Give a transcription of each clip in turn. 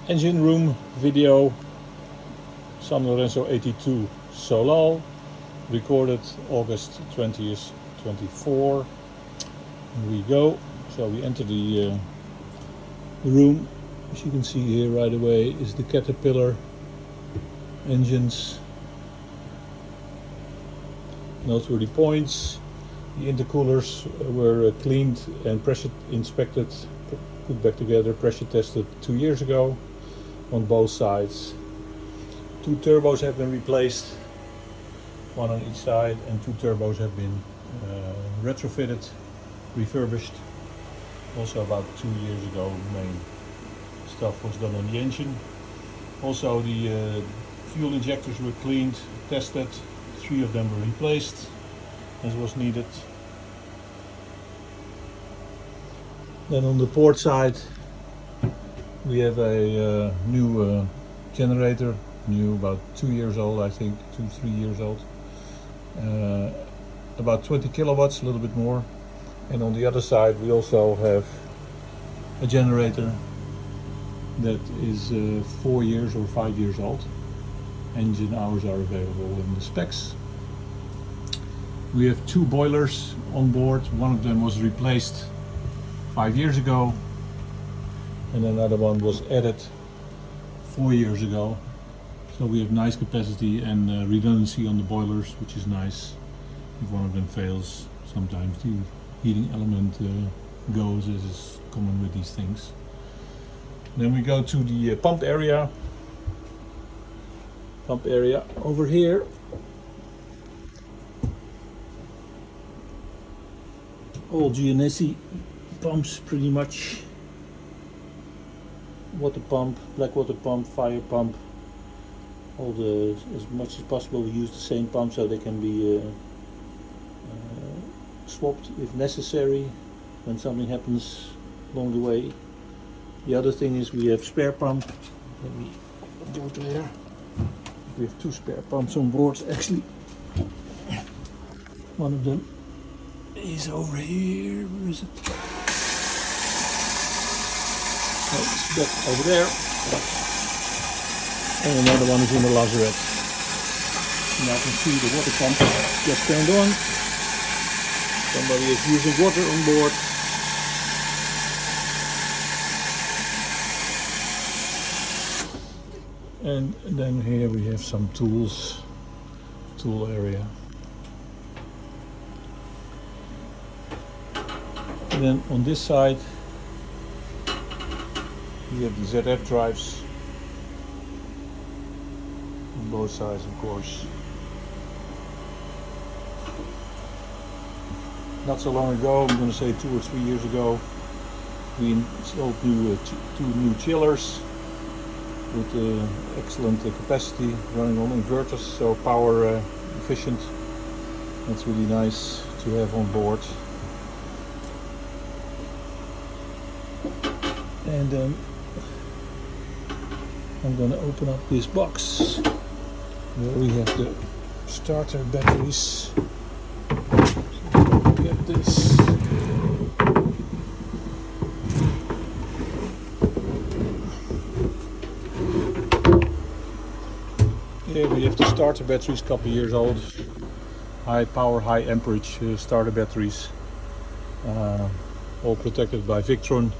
engine room video. San Lorenzo 82 Solal, recorded August 20th, 24. Here we go. So we enter the room. As you can see here right away is the Caterpillar engines. Noteworthy points. The intercoolers were cleaned and pressure inspected, put back together, pressure tested 2 years ago on both sides. 2 turbos have been replaced, one on each side, and 2 turbos have been retrofitted, refurbished. Also about 2 years ago, main stuff was done on the engine. Also the fuel injectors were cleaned, tested. 3 of them were replaced as was needed. Then on the port side we have a new generator, new, about 2 years old, I think, 2-3 years old. About 20 kilowatts, a little bit more. And on the other side we also have a generator that is 4 years or 5 years old. Engine hours are available in the specs. We have 2 boilers on board. One of them was replaced 5 years ago, and another one was added 4 years ago. So we have nice capacity and redundancy on the boilers, which is nice. If one of them fails, sometimes the heating element goes, as is common with these things. Then we go to the pump area. Pump area over here. All GNSE pumps pretty much. Water pump, black water pump, fire pump. All the, as much as possible we use the same pump so they can be swapped if necessary when something happens along the way. The other thing is we have spare pump. Let me go there. We have 2 spare pumps on board actually. One of them is over here. Where is it? Oh, it's back over there. And another one is in the lazarette. Now I can see the water pump just turned on. Somebody is using water on board. And then here we have some tools, tool area. And then on this side we have the ZF drives on both sides, of course. Not so long ago, I'm going to say 2 or 3 years ago, we installed 2 new chillers with excellent capacity, running on inverters, so power efficient. That's really nice to have on board. And then I'm going to open up this box where we have the starter batteries. So get this. Here we have the starter batteries, couple years old, high power, high amperage starter batteries, all protected by Victron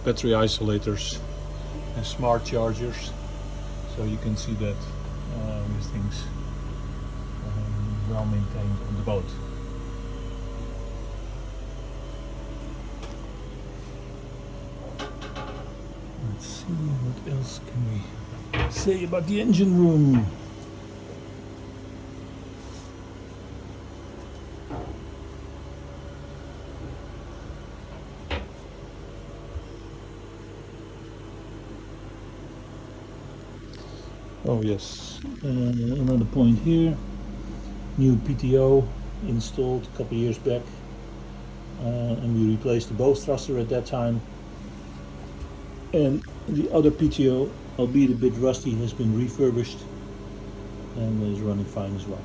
battery isolators and smart chargers. So you can see that these things well maintained on the boat. Let's see, what else can we say about the engine room? Oh yes, another point here. New PTO installed a couple years back, and we replaced the bow thruster at that time. And the other PTO, albeit a bit rusty, has been refurbished and is running fine as well.